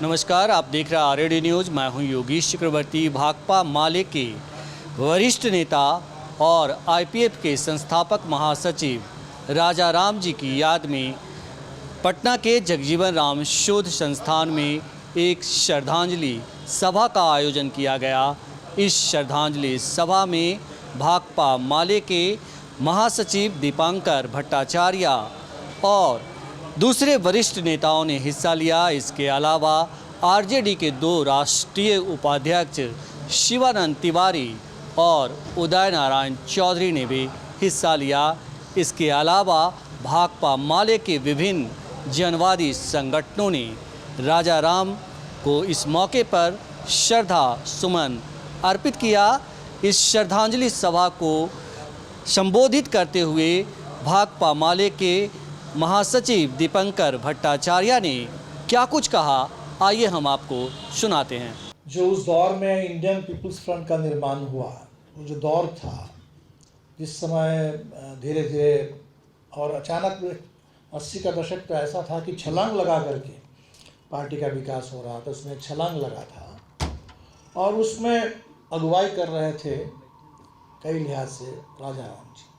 नमस्कार, आप देख रहे हैं आरएडी न्यूज़। मैं हूं योगेश चक्रवर्ती। भाकपा माले के वरिष्ठ नेता और आईपीएफ के संस्थापक महासचिव राजा राम जी की याद में पटना के जगजीवन राम शोध संस्थान में एक श्रद्धांजलि सभा का आयोजन किया गया। इस श्रद्धांजलि सभा में भाकपा माले के महासचिव दीपांकर भट्टाचार्य और दूसरे वरिष्ठ नेताओं ने हिस्सा लिया। इसके अलावा आरजेडी के 2 राष्ट्रीय उपाध्यक्ष शिवानंद तिवारी और उदय नारायण चौधरी ने भी हिस्सा लिया। इसके अलावा भाकपा माले के विभिन्न जनवादी संगठनों ने राजा राम को इस मौके पर श्रद्धा सुमन अर्पित किया। इस श्रद्धांजलि सभा को संबोधित करते हुए भाकपा माले के महासचिव दीपांकर भट्टाचार्य ने क्या कुछ कहा, आइए हम आपको सुनाते हैं। जो उस दौर में इंडियन पीपल्स फ्रंट का निर्माण हुआ, वो जो दौर था जिस समय धीरे धीरे और अचानक 80 का दशक तो ऐसा था कि छलांग लगा करके पार्टी का विकास हो रहा था, उसमें छलांग लगा था और उसमें अगुवाई कर रहे थे कई लिहाज से राजा राम जी।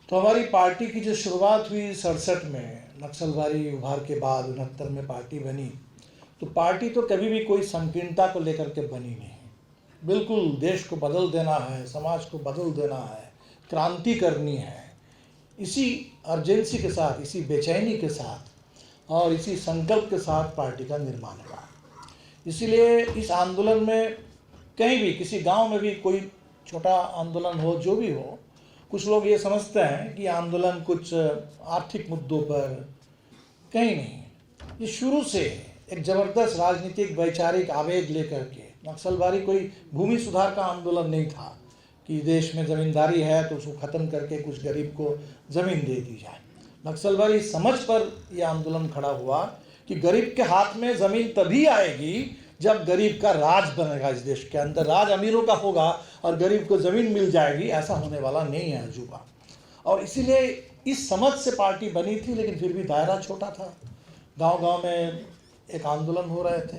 तो हमारी पार्टी की जो शुरुआत हुई 67 में, नक्सलवादी उभार के बाद 69 में पार्टी बनी, तो पार्टी तो कभी भी कोई संकीर्णता को लेकर के बनी नहीं। बिल्कुल देश को बदल देना है, समाज को बदल देना है, क्रांति करनी है, इसी अर्जेंसी के साथ, इसी बेचैनी के साथ और इसी संकल्प के साथ पार्टी का निर्माण हुआ। इसीलिए इस आंदोलन में कहीं भी, किसी गांव में भी कोई छोटा आंदोलन हो, जो भी हो, कुछ लोग ये समझते हैं कि आंदोलन कुछ आर्थिक मुद्दों पर, कहीं नहीं। ये शुरू से एक ज़बरदस्त राजनीतिक वैचारिक आवेग लेकर के, नक्सलवादी कोई भूमि सुधार का आंदोलन नहीं था कि देश में ज़मींदारी है तो उसको ख़त्म करके कुछ गरीब को ज़मीन दे दी जाए। नक्सलवादी समझ पर यह आंदोलन खड़ा हुआ कि गरीब के हाथ में ज़मीन तभी आएगी जब गरीब का राज बनेगा। इस देश के अंदर राज अमीरों का होगा और गरीब को ज़मीन मिल जाएगी, ऐसा होने वाला नहीं है अजूबा। और इसीलिए इस समझ से पार्टी बनी थी, लेकिन फिर भी दायरा छोटा था। गांव-गांव में एक आंदोलन हो रहे थे।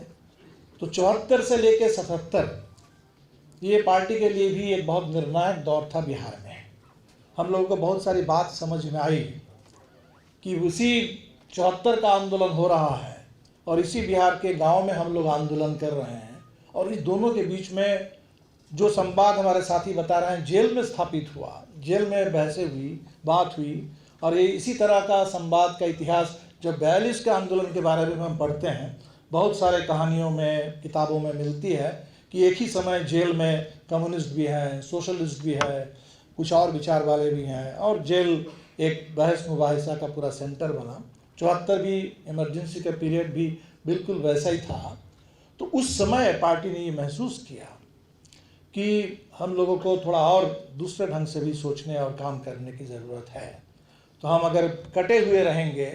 तो 74 से लेकर 77 ये पार्टी के लिए भी एक बहुत निर्णायक दौर था बिहार में। हम लोगों को बहुत सारी बात समझ में आई कि उसी 74 का आंदोलन हो रहा है और इसी बिहार के गांव में हम लोग आंदोलन कर रहे हैं और इस दोनों के बीच में जो संवाद हमारे साथी बता रहे हैं, जेल में स्थापित हुआ, जेल में बहसें हुई, बात हुई। और ये इसी तरह का संवाद का इतिहास जब 42 के आंदोलन के बारे में हम पढ़ते हैं, बहुत सारे कहानियों में, किताबों में मिलती है कि एक ही समय जेल में कम्युनिस्ट भी हैं, सोशलिस्ट भी है, कुछ और विचार वाले भी हैं और जेल एक बहस मुबाहिसा का पूरा सेंटर बना। 74 भी इमरजेंसी का पीरियड भी बिल्कुल वैसा ही था। तो उस समय पार्टी ने ये महसूस किया कि हम लोगों को थोड़ा और दूसरे ढंग से भी सोचने और काम करने की ज़रूरत है। तो हम अगर कटे हुए रहेंगे,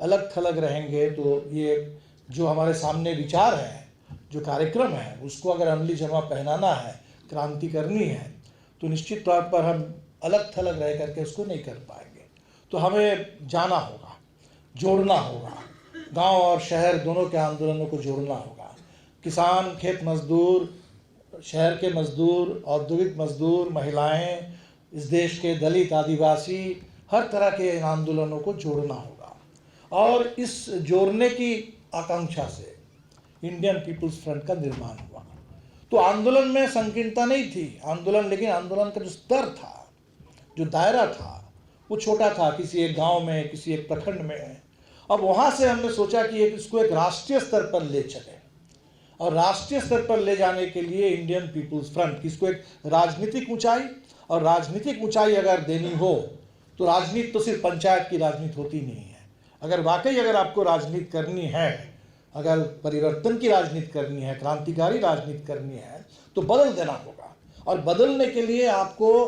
अलग थलग रहेंगे, तो ये जो हमारे सामने विचार है, जो कार्यक्रम है, उसको अगर अमली जमा पहनाना है, क्रांति करनी है, तो निश्चित तौर पर हम अलग थलग रह करके उसको नहीं कर पाएंगे। तो हमें जाना होगा, जोड़ना होगा, गांव और शहर दोनों के आंदोलनों को जोड़ना होगा। किसान, खेत मजदूर, शहर के मजदूर, औद्योगिक मजदूर, महिलाएं, इस देश के दलित, आदिवासी, हर तरह के इन आंदोलनों को जोड़ना होगा। और इस जोड़ने की आकांक्षा से इंडियन पीपल्स फ्रंट का निर्माण हुआ। तो आंदोलन में संकीर्णता नहीं थी, लेकिन आंदोलन का जो स्तर था, जो दायरा था, वो छोटा था, किसी एक गांव में, किसी एक प्रखंड में। अब वहाँ से हमने सोचा कि इसको एक राष्ट्रीय स्तर पर ले चले और राष्ट्रीय स्तर पर ले जाने के लिए इंडियन पीपल्स फ्रंट, इसको एक राजनीतिक ऊंचाई, और राजनीतिक ऊंचाई अगर देनी हो तो राजनीति तो सिर्फ पंचायत की राजनीति होती नहीं है। अगर आपको राजनीति करनी है, अगर परिवर्तन की राजनीति करनी है, क्रांतिकारी राजनीति करनी है, तो बदल देना होगा। और बदलने के लिए आपको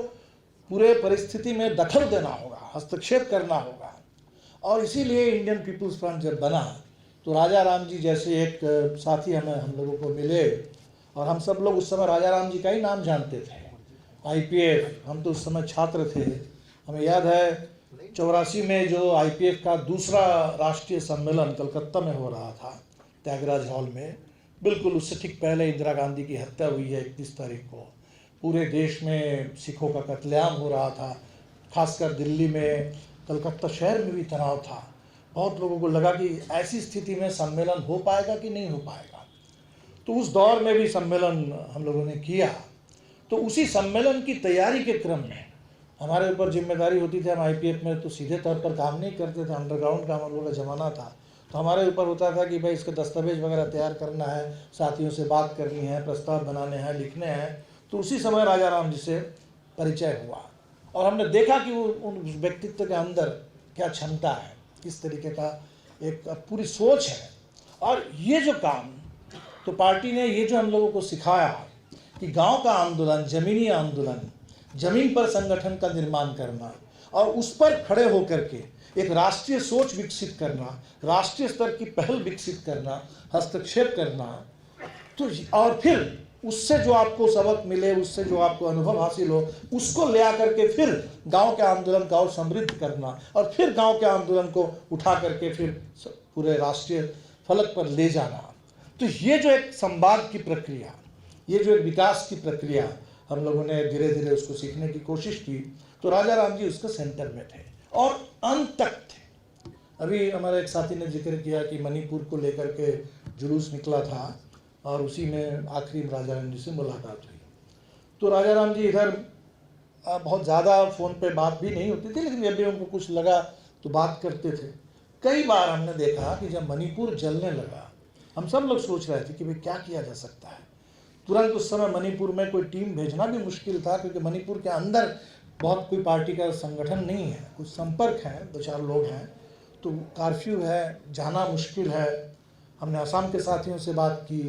पूरे परिस्थिति में दखल देना होगा, हस्तक्षेप करना होगा। और इसीलिए इंडियन पीपल्स फ्रंट जब बना तो राजा राम जी जैसे एक साथी हम लोगों को मिले और हम सब लोग उस समय राजा राम जी का ही नाम जानते थे। आईपीएफ, हम तो उस समय छात्र थे। हमें याद है 84 में जो आईपीएफ का दूसरा राष्ट्रीय सम्मेलन कलकत्ता में हो रहा था, त्यागराज हॉल में। बिल्कुल उससे ठीक पहले इंदिरा गांधी की हत्या हुई है 31 तारीख को। पूरे देश में सिखों का कत्लेआम हो रहा था, खासकर दिल्ली में, कलकत्ता शहर में भी तनाव था। बहुत लोगों को लगा कि ऐसी स्थिति में सम्मेलन हो पाएगा कि नहीं हो पाएगा। तो उस दौर में भी सम्मेलन हम लोगों ने किया। तो उसी सम्मेलन की तैयारी के क्रम में हमारे ऊपर जिम्मेदारी होती थी। हम IPF में तो सीधे तौर पर काम नहीं करते थे, अंडरग्राउंड काम हम लोगों का ज़माना था। तो हमारे ऊपर होता था कि भाई इसके दस्तावेज वगैरह तैयार करना है, साथियों से बात करनी है, प्रस्ताव बनाने हैं, लिखने हैं। तो उसी समय राजा राम जी से परिचय हुआ और हमने देखा कि वो उन व्यक्तित्व के अंदर क्या क्षमता है, किस तरीके का एक पूरी सोच है। और ये जो काम तो पार्टी ने ये जो हम लोगों को सिखाया कि गांव का आंदोलन, ज़मीनी आंदोलन, ज़मीन पर संगठन का निर्माण करना और उस पर खड़े होकर के एक राष्ट्रीय सोच विकसित करना, राष्ट्रीय स्तर की पहल विकसित करना, हस्तक्षेप करना, तो और फिर उससे जो आपको सबक मिले, उससे जो आपको अनुभव हासिल हो, उसको ले आकर के फिर गांव के आंदोलन को और समृद्ध करना और फिर गांव के आंदोलन को उठा करके फिर पूरे राष्ट्रीय फलक पर ले जाना। तो ये जो एक संवाद की प्रक्रिया, ये जो एक विकास की प्रक्रिया हम लोगों ने धीरे धीरे उसको सीखने की कोशिश की। तो राजा राम जी उसके सेंटर में थे और अंत तक थे। अभी हमारे एक साथी ने जिक्र किया कि मणिपुर को लेकर के जुलूस निकला था और उसी में आखिरी राजा राम जी से मुलाकात हुई। तो राजा राम जी इधर बहुत ज़्यादा फ़ोन पे बात भी नहीं होती थी, लेकिन जब भी उनको कुछ लगा तो बात करते थे। कई बार हमने देखा कि जब मणिपुर जलने लगा, हम सब लोग सोच रहे थे कि भाई क्या किया जा सकता है। तुरंत उस समय मणिपुर में कोई टीम भेजना भी मुश्किल था, क्योंकि मणिपुर के अंदर बहुत कोई पार्टी का संगठन नहीं है, कुछ संपर्क हैं, 2-4 लोग हैं, तो कर्फ्यू है, जाना मुश्किल है। हमने असम के साथियों से बात की,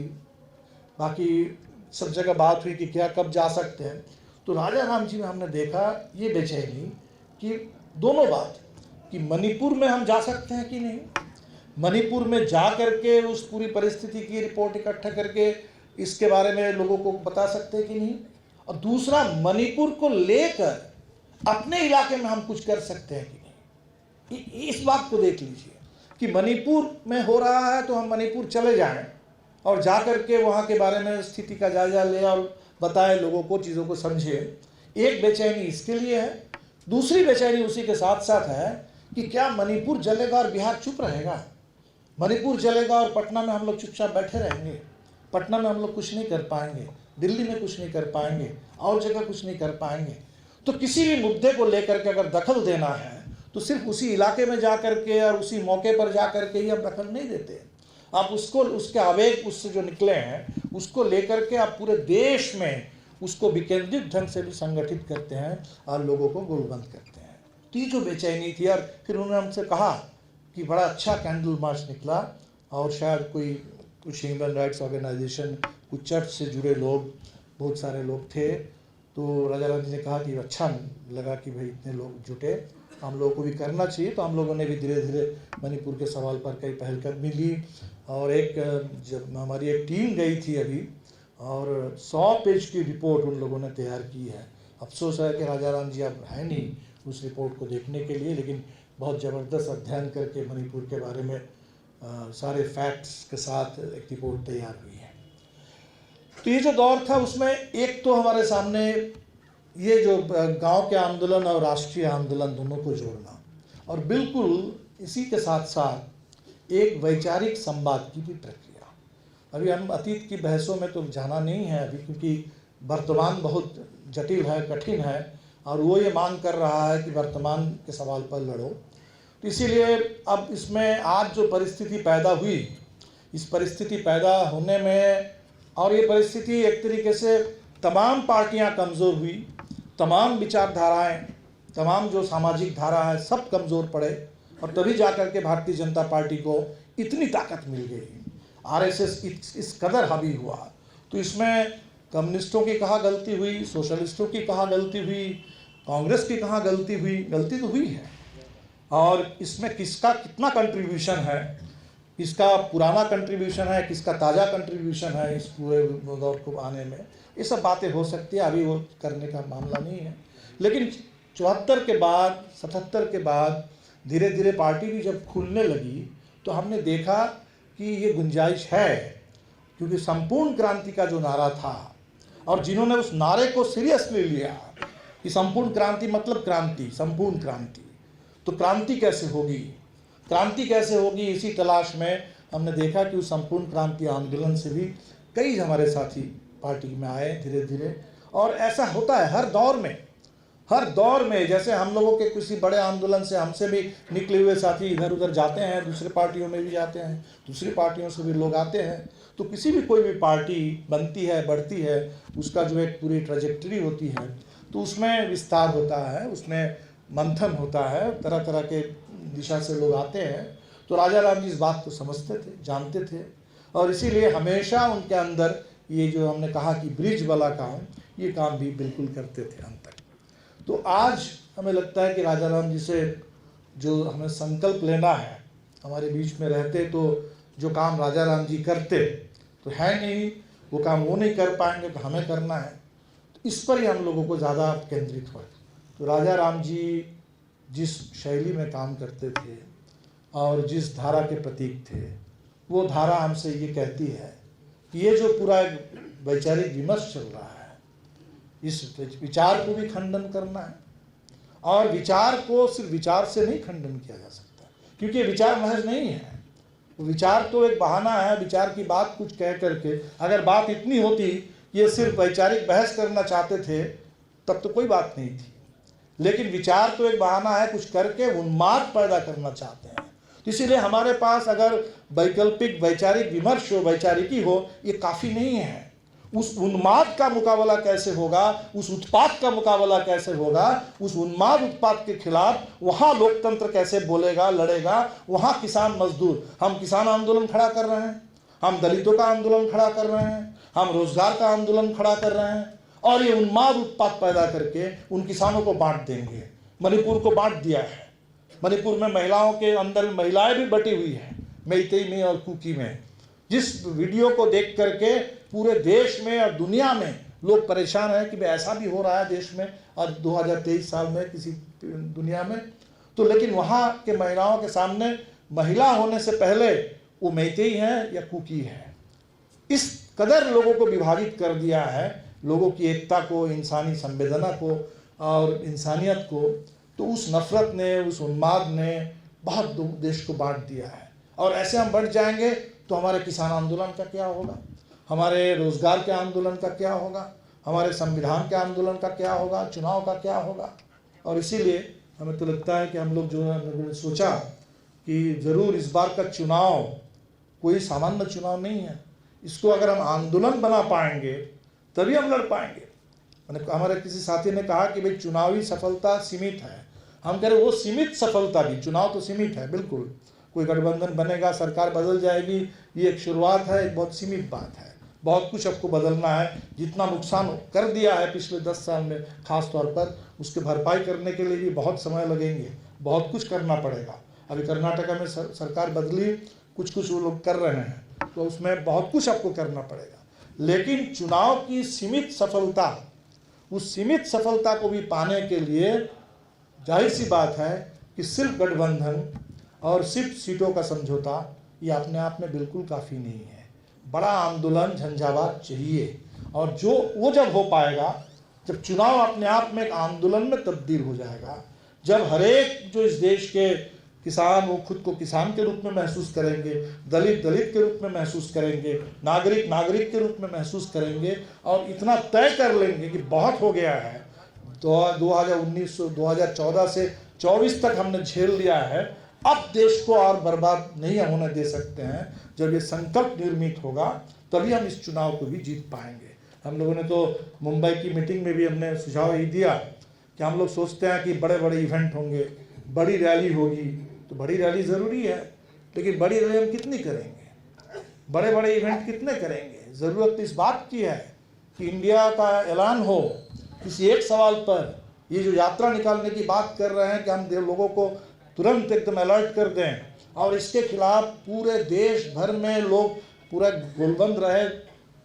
बाकी सब जगह बात हुई कि क्या कब जा सकते हैं। तो राजा राम जी में हमने देखा ये बेचैनी कि दोनों बात, कि मणिपुर में हम जा सकते हैं कि नहीं, मणिपुर में जा करके उस पूरी परिस्थिति की रिपोर्ट इकट्ठा करके इसके बारे में लोगों को बता सकते हैं कि नहीं, और दूसरा मणिपुर को लेकर अपने इलाके में हम कुछ कर सकते हैं कि नहीं। इस बात को देख लीजिए कि मणिपुर में हो रहा है तो हम मणिपुर चले जाएं और जा कर के वहाँ के बारे में स्थिति का जायजा ले और बताएं लोगों को, चीज़ों को समझें। एक बेचैनी इसके लिए है। दूसरी बेचैनी उसी के साथ साथ है कि क्या मणिपुर जलेगा और बिहार चुप रहेगा, मणिपुर जलेगा और पटना में हम लोग चुपचाप बैठे रहेंगे, पटना में हम लोग कुछ नहीं कर पाएंगे, दिल्ली में कुछ नहीं कर पाएंगे, और जगह कुछ नहीं कर पाएंगे। तो किसी भी मुद्दे को लेकर के अगर दखल देना है तो सिर्फ उसी इलाके में जा कर के और उसी मौके पर जा कर के ही आप दखल नहीं देते। आप उसको, उसके आवेग उससे जो निकले हैं उसको लेकर के आप पूरे देश में उसको विकेंद्रित ढंग से भी संगठित करते हैं और लोगों को गोलबंद करते हैं। तो ये जो बेचैनी थी, और फिर उन्होंने हमसे कहा कि बड़ा अच्छा कैंडल मार्च निकला और शायद कुछ ह्यूमन राइट्स ऑर्गेनाइजेशन, कुछ चर्च से जुड़े लोग, बहुत सारे लोग थे। तो राजा राम जी ने कहा कि अच्छा लगा कि भाई इतने लोग जुटे, हम लोगों को भी करना चाहिए। तो हम लोगों ने भी धीरे धीरे मणिपुर के सवाल पर कई पहलकदमी ली और जब हमारी एक टीम गई थी अभी, और 100 पेज की रिपोर्ट उन लोगों ने तैयार की है। अफसोस है कि राजा राम जी अब है नहीं उस रिपोर्ट को देखने के लिए, लेकिन बहुत ज़बरदस्त अध्ययन करके मणिपुर के बारे में सारे फैक्ट्स के साथ एक रिपोर्ट तैयार हुई है। तो ये जो दौर था उसमें एक तो हमारे सामने ये जो गांव के आंदोलन और राष्ट्रीय आंदोलन दोनों को जोड़ना, और बिल्कुल इसी के साथ साथ एक वैचारिक संवाद की भी प्रक्रिया। अभी हम अतीत की बहसों में तो जाना नहीं है अभी, क्योंकि वर्तमान बहुत जटिल है, कठिन है, और वो ये मांग कर रहा है कि वर्तमान के सवाल पर लड़ो। तो इसीलिए अब इसमें आज जो परिस्थिति पैदा हुई, इस परिस्थिति पैदा होने में, और ये परिस्थिति एक तरीके से तमाम पार्टियां कमज़ोर हुई, तमाम विचारधाराएं, तमाम जो सामाजिक धारा है सब कमज़ोर पड़े, और तभी जाकर के भारतीय जनता पार्टी को इतनी ताकत मिल गई, आरएसएस इस कदर हावी हुआ। तो इसमें कम्युनिस्टों की कहाँ गलती हुई, सोशलिस्टों की कहाँ गलती हुई, कांग्रेस की कहाँ गलती हुई, गलती तो हुई है। और इसमें किसका कितना कंट्रीब्यूशन है, किसका पुराना कंट्रीब्यूशन है, किसका ताज़ा कंट्रीब्यूशन है इस पूरे दौर को आने में, ये सब बातें हो सकती है, अभी वो करने का मामला नहीं है। लेकिन 74 के बाद, 77 के बाद धीरे धीरे पार्टी भी जब खुलने लगी तो हमने देखा कि ये गुंजाइश है, क्योंकि संपूर्ण क्रांति का जो नारा था और जिन्होंने उस नारे को सीरियसली लिया कि संपूर्ण क्रांति मतलब क्रांति, संपूर्ण क्रांति, तो क्रांति कैसे होगी, क्रांति कैसे होगी, इसी तलाश में हमने देखा कि उस संपूर्ण क्रांति आंदोलन से भी कई हमारे साथी पार्टी में आए धीरे धीरे। और ऐसा होता है हर दौर में, हर दौर में। जैसे हम लोगों के किसी बड़े आंदोलन से हमसे भी निकले हुए साथी इधर उधर जाते हैं, दूसरे पार्टियों में भी जाते हैं, दूसरी पार्टियों से भी लोग आते हैं। तो किसी भी कोई भी पार्टी बनती है, बढ़ती है, उसका जो एक पूरी ट्रैजेक्टरी होती है, तो उसमें विस्तार होता है, उसमें मंथन होता है, तरह तरह के दिशा से लोग आते हैं। तो राजा राम जी इस बात को समझते थे, जानते थे, और इसीलिए हमेशा उनके अंदर ये जो हमने कहा कि ब्रिज वाला काम, ये काम भी बिल्कुल करते थे अंत तक। तो आज हमें लगता है कि राजा राम जी से जो हमें संकल्प लेना है, हमारे बीच में रहते तो जो काम राजा राम जी करते तो है नहीं, वो काम वो नहीं कर पाएंगे तो हमें करना है, तो इस पर ही हम लोगों को ज़्यादा केंद्रित हुआ। तो राजा राम जी जिस शैली में काम करते थे और जिस धारा के प्रतीक थे, वो धारा हमसे ये कहती है कि ये जो पूरा वैचारिक विमर्श चल रहा है, इस विचार को भी खंडन करना है। और विचार को सिर्फ विचार से नहीं खंडन किया जा सकता, क्योंकि विचार महज नहीं है, विचार तो एक बहाना है। विचार की बात कुछ कह करके, अगर बात इतनी होती ये सिर्फ वैचारिक बहस करना चाहते थे तब तो कोई बात नहीं थी, लेकिन विचार तो एक बहाना है, कुछ करके उन्माद पैदा करना चाहते हैं। इसीलिए हमारे पास अगर वैकल्पिक वैचारिक विमर्श हो, वैचारिकी हो, ये काफ़ी नहीं है। उस उन्माद का मुकाबला कैसे होगा, उस उत्पाद का मुकाबला कैसे होगा, उस उन्माद उत्पाद के खिलाफ वहाँ लोकतंत्र कैसे बोलेगा, लड़ेगा, वहाँ किसान मजदूर, हम किसान आंदोलन खड़ा कर रहे हैं, हम दलितों का आंदोलन खड़ा कर रहे हैं, हम रोजगार का आंदोलन खड़ा कर रहे हैं, और ये उन्माद उत्पाद पैदा करके उन किसानों को बांट देंगे। मणिपुर को बांट दिया है, मणिपुर में महिलाओं के अंदर महिलाएं भी बटी हुई हैं, मेइतेई में और कुकी में। जिस वीडियो को देख करके पूरे देश में और दुनिया में लोग परेशान हैं कि भाई ऐसा भी हो रहा है देश में और 2023 साल में किसी दुनिया में। तो लेकिन वहाँ के महिलाओं के सामने महिला होने से पहले वो मेइतेई है या कुकी है। इस कदर लोगों को विभाजित कर दिया है, लोगों की एकता को, इंसानी संवेदना को और इंसानियत को। तो उस नफरत ने, उस उन्माद ने बहुत देश को बांट दिया है। और ऐसे हम बढ़ जाएंगे तो हमारे किसान आंदोलन का क्या होगा, हमारे रोजगार के आंदोलन का क्या होगा, हमारे संविधान के आंदोलन का क्या होगा, चुनाव का क्या होगा। और इसीलिए हमें तो लगता है कि हम लोग जो है सोचा कि ज़रूर इस बार का चुनाव कोई सामान्य चुनाव नहीं है, इसको अगर हम आंदोलन बना पाएंगे तभी हम लड़ पाएंगे। मैंने हमारे किसी साथी ने कहा कि भाई चुनावी सफलता सीमित है, हम कह रहे वो सीमित सफलता भी, चुनाव तो सीमित है बिल्कुल, कोई गठबंधन बनेगा, सरकार बदल जाएगी, ये एक शुरुआत है, एक बहुत सीमित बात है। बहुत कुछ आपको बदलना है, जितना नुकसान कर दिया है पिछले 10 साल में खास तौर पर, उसके भरपाई करने के लिए भी बहुत समय लगेंगे, बहुत कुछ करना पड़ेगा। अभी कर्नाटका में सरकार बदली, कुछ कुछ वो लोग कर रहे हैं, तो उसमें बहुत कुछ आपको करना पड़ेगा। लेकिन चुनाव की सीमित सफलता, उस सीमित सफलता को भी पाने के लिए जाहिर सी बात है कि सिर्फ गठबंधन और सिर्फ सीटों का समझौता ये अपने आप में बिल्कुल काफ़ी नहीं है। बड़ा आंदोलन, झंझावात चाहिए, और जो वो जब हो पाएगा जब चुनाव अपने आप में एक आंदोलन में तब्दील हो जाएगा, जब हरेक जो इस देश के किसान वो खुद को किसान के रूप में महसूस करेंगे, दलित दलित के रूप में महसूस करेंगे, नागरिक नागरिक के रूप में महसूस करेंगे, और इतना तय कर लेंगे कि बहुत हो गया है, 2014 से 24 तक हमने झेल लिया है, अब देश को और बर्बाद नहीं होने दे सकते हैं। जब ये संकल्प निर्मित होगा तभी हम इस चुनाव को भी जीत पाएंगे। हम लोगों ने तो मुंबई की मीटिंग में भी हमने सुझाव ही दिया कि हम लोग सोचते हैं कि बड़े बड़े इवेंट होंगे, बड़ी रैली होगी, तो बड़ी रैली ज़रूरी है, लेकिन बड़ी रैली हम कितनी करेंगे, बड़े बड़े इवेंट कितने करेंगे। ज़रूरत इस बात की है कि इंडिया का ऐलान हो किसी एक सवाल पर। ये जो यात्रा निकालने की बात कर रहे हैं कि हम लोगों को तुरंत एकदम अलर्ट कर दें, और इसके खिलाफ पूरे देश भर में लोग पूरा गोलबंद रहे,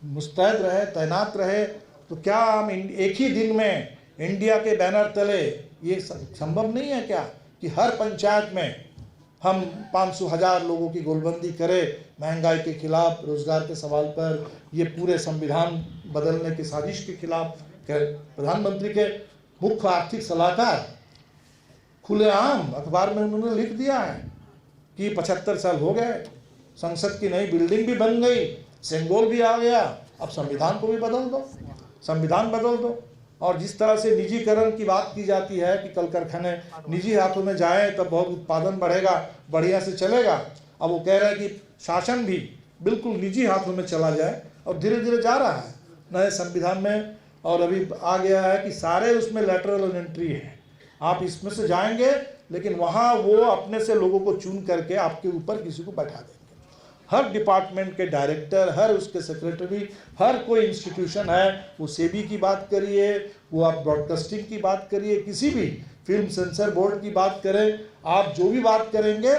मुस्तैद रहे, तैनात रहे, तो क्या हम एक ही दिन में इंडिया के बैनर तले, ये संभव नहीं है क्या कि हर पंचायत में, हम 500,000 लोगों की गोलबंदी करें महंगाई के खिलाफ, रोजगार के सवाल पर, ये पूरे संविधान बदलने की साजिश के खिलाफ। प्रधानमंत्री के मुख्य आर्थिक सलाहकार खुलेआम अखबार में उन्होंने लिख दिया है कि 75 साल हो गए, संसद की नई बिल्डिंग भी बन गई, सेंगोल भी आ गया, अब संविधान को भी बदल दो, संविधान बदल दो। और जिस तरह से निजीकरण की बात की जाती है कि कल कारखाने निजी हाथों में जाएं तब बहुत उत्पादन बढ़ेगा, बढ़िया से चलेगा, अब वो कह रहे हैं कि शासन भी बिल्कुल निजी हाथों में चला जाए, और धीरे धीरे जा रहा है नए संविधान में। और अभी आ गया है कि सारे उसमें लैटरल एंट्री है, आप इसमें से जाएंगे लेकिन वहाँ वो अपने से लोगों को चुन करके आपके ऊपर किसी को बैठा देंगे। हर डिपार्टमेंट के डायरेक्टर, हर उसके सेक्रेटरी, हर कोई इंस्टीट्यूशन है, वो सेबी की बात करिए, वो आप ब्रॉडकास्टिंग की बात करिए, किसी भी फिल्म सेंसर बोर्ड की बात करें, आप जो भी बात करेंगे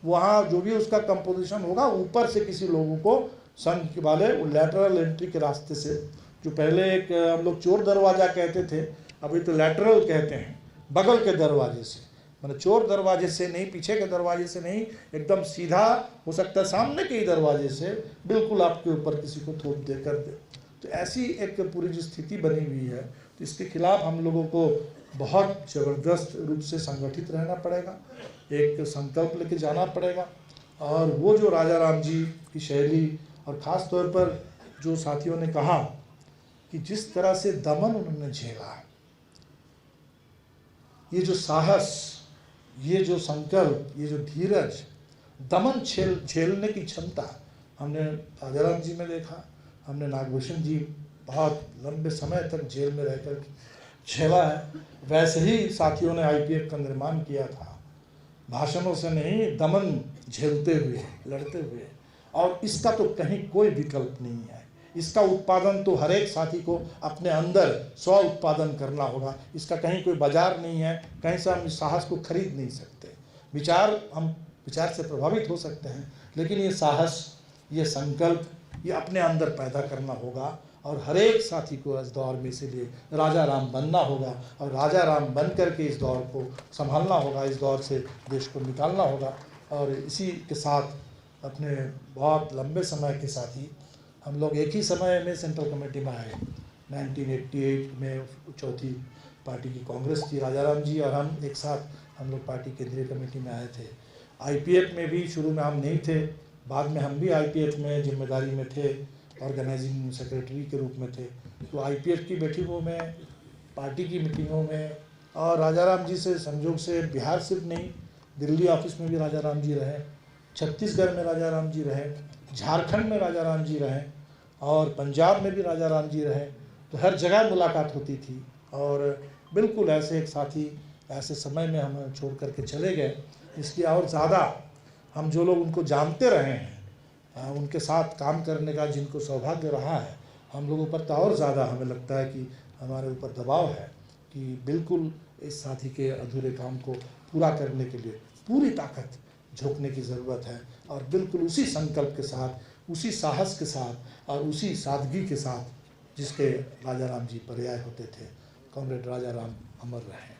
वहाँ जो भी उसका कंपोजिशन होगा, ऊपर से किसी लोगों को संघ वाले लैटरल एंट्री के रास्ते से, जो पहले एक हम लोग चोर दरवाज़ा कहते थे, अभी तो लैटरल कहते हैं, बगल के दरवाजे से, मतलब चोर दरवाजे से नहीं, पीछे के दरवाजे से नहीं, एकदम सीधा, हो सकता है सामने के ही दरवाजे से बिल्कुल आपके ऊपर किसी को थोप दे कर दे। तो ऐसी एक पूरी जो स्थिति बनी हुई है, तो इसके खिलाफ हम लोगों को बहुत ज़बरदस्त रूप से संगठित रहना पड़ेगा, एक संकल्प लेके जाना पड़ेगा। और वो जो राजा राम जी की शैली, और ख़ास तौर पर जो साथियों ने कहा कि जिस तरह से दमन उन्होंने झेला, ये जो साहस, ये जो संकल्प, ये जो धीरज, दमन झेलने की क्षमता हमने राजा राम जी में देखा, हमने नागभूषण जी बहुत लंबे समय तक जेल में रहकर झेला है। वैसे ही साथियों ने आईपीएफ का निर्माण किया था, भाषणों से नहीं, दमन झेलते हुए, लड़ते हुए। और इसका तो कहीं कोई विकल्प नहीं है, इसका उत्पादन तो हर एक साथी को अपने अंदर स्व उत्पादन करना होगा, इसका कहीं कोई बाजार नहीं है, कहीं से हम इस साहस को खरीद नहीं सकते। हम विचार से प्रभावित हो सकते हैं, लेकिन ये साहस, ये संकल्प, ये अपने अंदर पैदा करना होगा। और हर एक साथी को इस दौर में इसीलिए राजा राम बनना होगा, और राजा राम बन करके इस दौर को संभालना होगा, इस दौर से देश को निकालना होगा। और इसी के साथ अपने बहुत लंबे समय के साथी हम लोग एक ही समय में सेंट्रल कमेटी में आए। 1988 में चौथी पार्टी की कांग्रेस थी, राजा राम जी और हम एक साथ हम लोग पार्टी केंद्रीय कमेटी में आए थे। आईपीएफ में भी शुरू में हम नहीं थे, बाद में हम भी आईपीएफ में जिम्मेदारी में थे, ऑर्गेनाइजिंग सेक्रेटरी के रूप में थे। तो आईपीएफ की बैठकों में, पार्टी की मीटिंगों में, और राजा राम जी से संयोग से बिहार सिर्फ नहीं, दिल्ली ऑफिस में भी राजा राम जी रहे, छत्तीसगढ़ में राजा राम जी रहे, झारखंड में राजा राम जी रहे, और पंजाब में भी राजा राम जी रहे। तो हर जगह मुलाकात होती थी। और बिल्कुल ऐसे एक साथी ऐसे समय में हमें छोड़ करके चले गए, इसलिए और ज़्यादा हम जो लोग उनको जानते रहे हैं, उनके साथ काम करने का जिनको सौभाग्य रहा है, हम लोगों पर तो और ज़्यादा हमें लगता है कि हमारे ऊपर दबाव है कि बिल्कुल इस साथी के अधूरे काम को पूरा करने के लिए पूरी ताकत झोंकने की ज़रूरत है। और बिल्कुल उसी संकल्प के साथ, उसी साहस के साथ और उसी सादगी के साथ जिसके राजा राम जी पर्याय होते थे। कॉमरेड राजा राम अमर रहे।